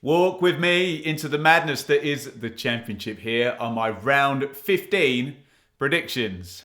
Walk with me into the madness that is the Championship. Here are my round 15 predictions.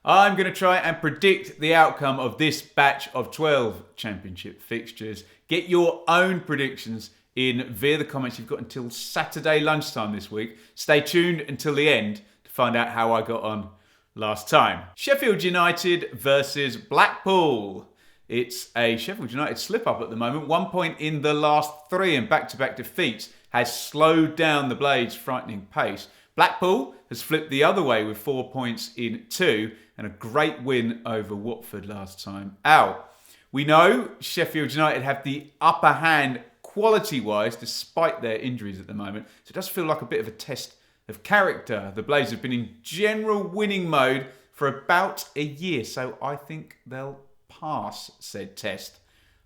I'm going to try and predict the outcome of this batch of 12 Championship fixtures. Get your own predictions in via the comments. You've got until Saturday lunchtime this week. Stay tuned until the end to find out how I got on last time. Sheffield United versus Blackpool. It's a Sheffield United slip-up at the moment. 1 point in the last 3 and back-to-back defeats has slowed down the Blades' frightening pace. Blackpool has flipped the other way with 4 points in 2 and a great win over Watford last time out. We know Sheffield United have the upper hand quality-wise despite their injuries at the moment. So it does feel like a bit of a test of character. The Blades have been in general winning mode for about a year, so I think they'll pass said test.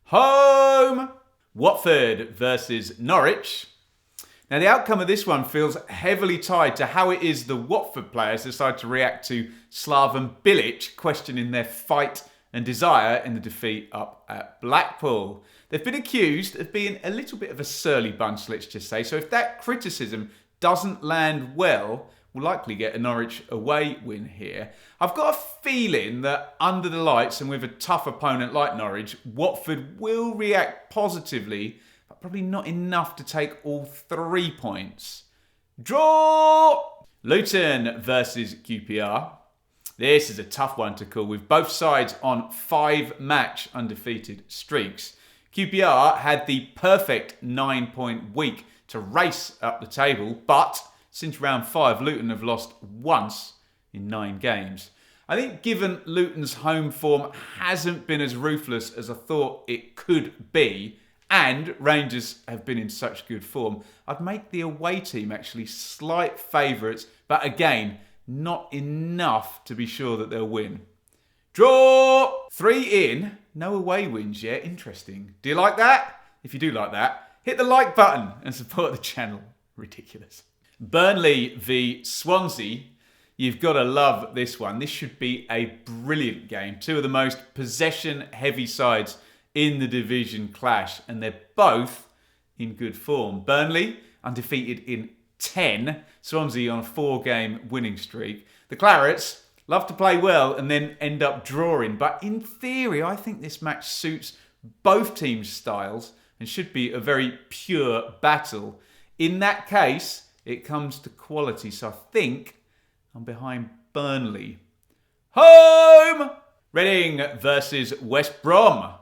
Home! Watford versus Norwich. Now the outcome of this one feels heavily tied to how it is the Watford players decide to react to Slaven Bilic questioning their fight and desire in the defeat up at Blackpool. They've been accused of being a little bit of a surly bunch, let's just say, so if that criticism doesn't land well, we'll likely get a Norwich away win here. I've got a feeling that under the lights and with a tough opponent like Norwich, Watford will react positively, but probably not enough to take all 3 points. Draw! Luton versus QPR. This is a tough one to call with both sides on 5-match undefeated streaks. QPR had the perfect 9-point week to race up the table, but since round 5, Luton have lost once in 9 games. I think given Luton's home form hasn't been as ruthless as I thought it could be, and Rangers have been in such good form, I'd make the away team actually slight favourites, but again, not enough to be sure that they'll win. Draw! 3 in, no away wins yet. Interesting. Do you like that? If you do like that, hit the like button and support the channel. Ridiculous. Burnley v Swansea. You've got to love this one. This should be a brilliant game. 2 of the most possession-heavy sides in the division clash, and they're both in good form. Burnley undefeated in 10. Swansea on a 4-game winning streak. The Clarets love to play well and then end up drawing, but in theory, I think this match suits both teams' styles and should be a very pure battle. In that case, it comes to quality, so I think I'm behind Burnley. Home! Reading versus West Brom.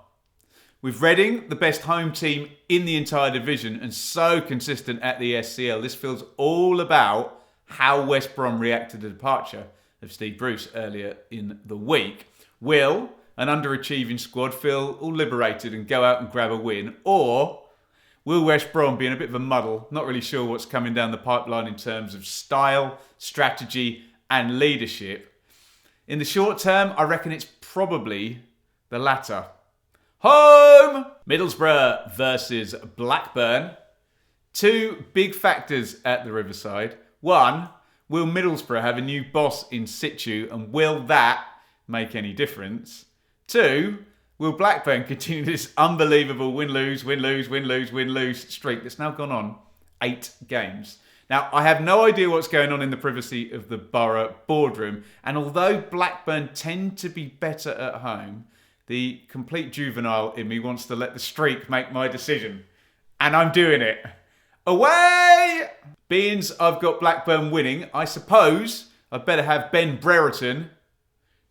With Reading, the best home team in the entire division and so consistent at the SCL, this feels all about how West Brom reacted to the departure of Steve Bruce earlier in the week. Will an underachieving squad feel all liberated and go out and grab a win, or will West Brom be in a bit of a muddle, not really sure what's coming down the pipeline in terms of style, strategy and leadership? In the short term, I reckon it's probably the latter. Home! Middlesbrough versus Blackburn. 2 big factors at the Riverside. 1, will Middlesbrough have a new boss in situ, and will that make any difference? 2, will Blackburn continue this unbelievable win-lose streak that's now gone on 8 games? Now, I have no idea what's going on in the privacy of the Borough boardroom, and although Blackburn tend to be better at home, the complete juvenile in me wants to let the streak make my decision. And I'm doing it. Away! Beans, I've got Blackburn winning. I suppose I'd better have Ben Brereton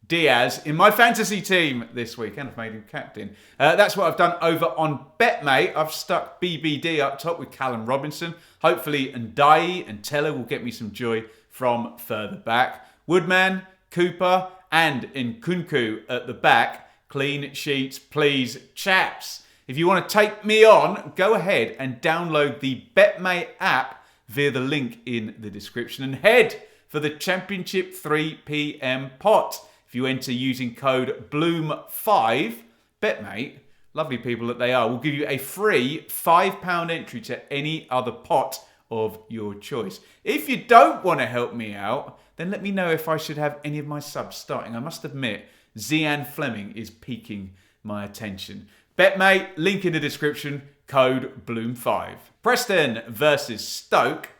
Diaz in my fantasy team this week, and I've made him captain. That's what I've done over on BetMate. I've stuck BBD up top with Callum Robinson. Hopefully Ndiaye and Teller will get me some joy from further back. Woodman, Cooper and Nkunku at the back. Clean sheets, please, chaps. If you want to take me on, go ahead and download the BetMate app via the link in the description and head for the Championship 3 PM pot. If you enter using code BLOOM5, BetMate, lovely people that they are, will give you a free £5 entry to any other pot of your choice. If you don't want to help me out, then let me know if I should have any of my subs starting. I must admit, Zian Fleming is piquing my attention. BetMate, link in the description. code Bloom5. Preston versus Stoke.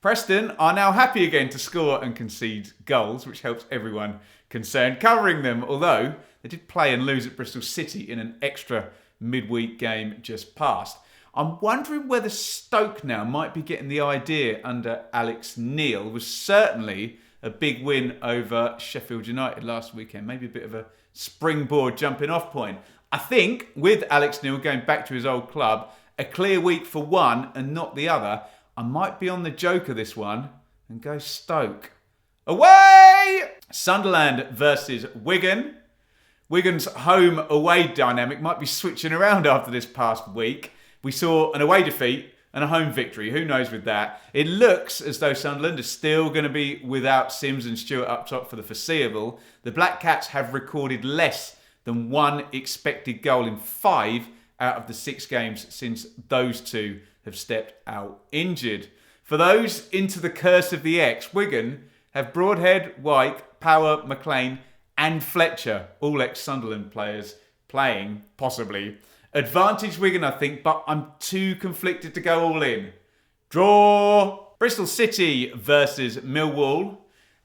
Preston are now happy again to score and concede goals, which helps everyone concerned, covering them, although they did play and lose at Bristol City in an extra midweek game just past. I'm wondering whether Stoke now might be getting the idea under Alex Neil. It was certainly a big win over Sheffield United last weekend. Maybe a bit of a springboard jumping off point. I think with Alex Neil going back to his old club, a clear week for one and not the other, I might be on the joker this one and go Stoke. Away! Sunderland versus Wigan. Wigan's home-away dynamic might be switching around after this past week. We saw an away defeat and a home victory. Who knows with that? It looks as though Sunderland are still going to be without Sims and Stewart up top for the foreseeable. The Black Cats have recorded less than one expected goal in 5 out of the 6 games since those two have stepped out injured. For those into the curse of the X, Wigan have Broadhead, White, Power, McLean and Fletcher, all ex-Sunderland players, playing, possibly. Advantage Wigan, I think, but I'm too conflicted to go all in. Draw! Bristol City versus Millwall.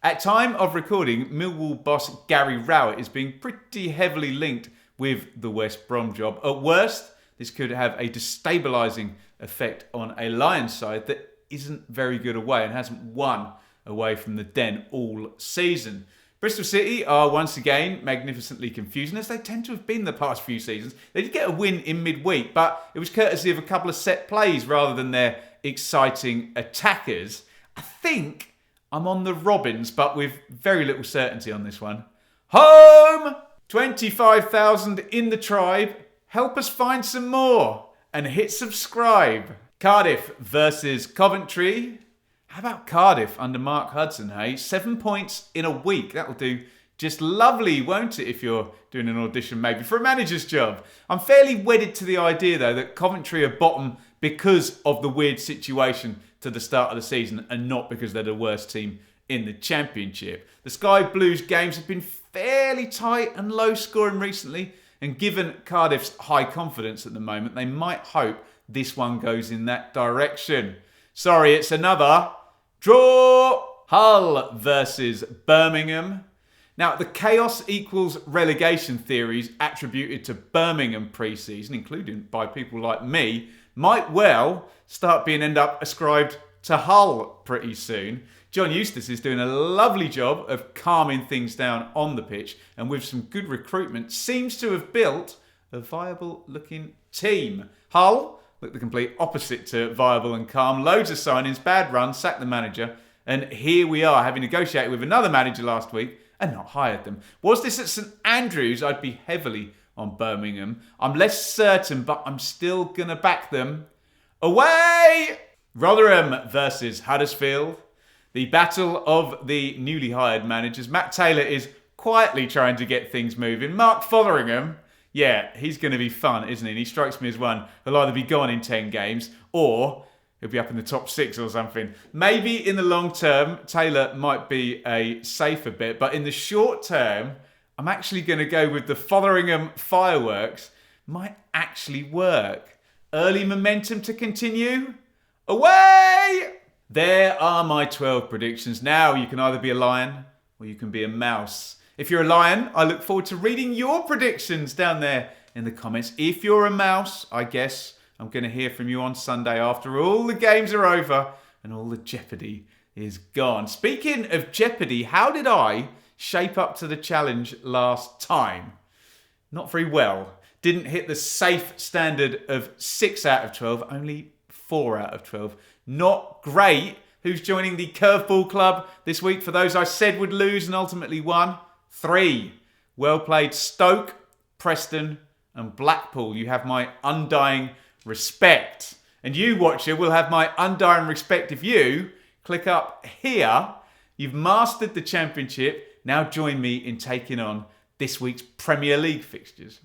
At time of recording, Millwall boss Gary Rowett is being pretty heavily linked with the West Brom job. At worst, this could have a destabilising effect on a Lions side that isn't very good away and hasn't won away from the Den all season. Bristol City are once again magnificently confusing, as they tend to have been the past few seasons. They did get a win in midweek, but it was courtesy of a couple of set plays rather than their exciting attackers. I think I'm on the Robins, but with very little certainty on this one. Home! 25,000 in the tribe. Help us find some more and hit subscribe. Cardiff versus Coventry. How about Cardiff under Mark Hudson, hey? 7 points in a week. That'll do just lovely, won't it, if you're doing an audition maybe for a manager's job. I'm fairly wedded to the idea, though, that Coventry are bottom because of the weird situation to the start of the season and not because they're the worst team in the Championship. The Sky Blues games have been fairly tight and low scoring recently, and given Cardiff's high confidence at the moment, they might hope this one goes in that direction. Sorry, it's another draw. Hull versus Birmingham. Now, the chaos equals relegation theories attributed to Birmingham pre-season, including by people like me, might well start being end up ascribed to Hull pretty soon. John Eustace is doing a lovely job of calming things down on the pitch, and with some good recruitment, seems to have built a viable looking team. Hull look the complete opposite to viable and calm. Loads of signings, bad run, sacked the manager, and here we are, having negotiated with another manager last week and not hired them. Was this at St Andrews, I'd be heavily on Birmingham. I'm less certain, but I'm still going to back them. Away! Rotherham versus Huddersfield. The battle of the newly hired managers. Matt Taylor is quietly trying to get things moving. Mark Fotheringham, yeah, he's going to be fun, isn't he? And he strikes me as one who'll either be gone in 10 games or he'll be up in the top 6 or something. Maybe in the long term, Taylor might be a safer bet. But in the short term, I'm actually going to go with the Fotheringham fireworks. Might actually work. Early momentum to continue. Away! There are my 12 predictions. Now you can either be a lion or you can be a mouse. If you're a lion, I look forward to reading your predictions down there in the comments. If you're a mouse, I guess I'm going to hear from you on Sunday after all the games are over and all the jeopardy is gone. Speaking of jeopardy, how did I shape up to the challenge last time? Not very well. Didn't hit the safe standard of 6 out of 12, only 4 out of 12. Not great. Who's joining the Curveball Club this week for those I said would lose and ultimately won? 3. Well played Stoke, Preston and Blackpool. You have my undying respect. And you, watcher, will have my undying respect if you click up here. You've mastered the Championship. Now join me in taking on this week's Premier League fixtures.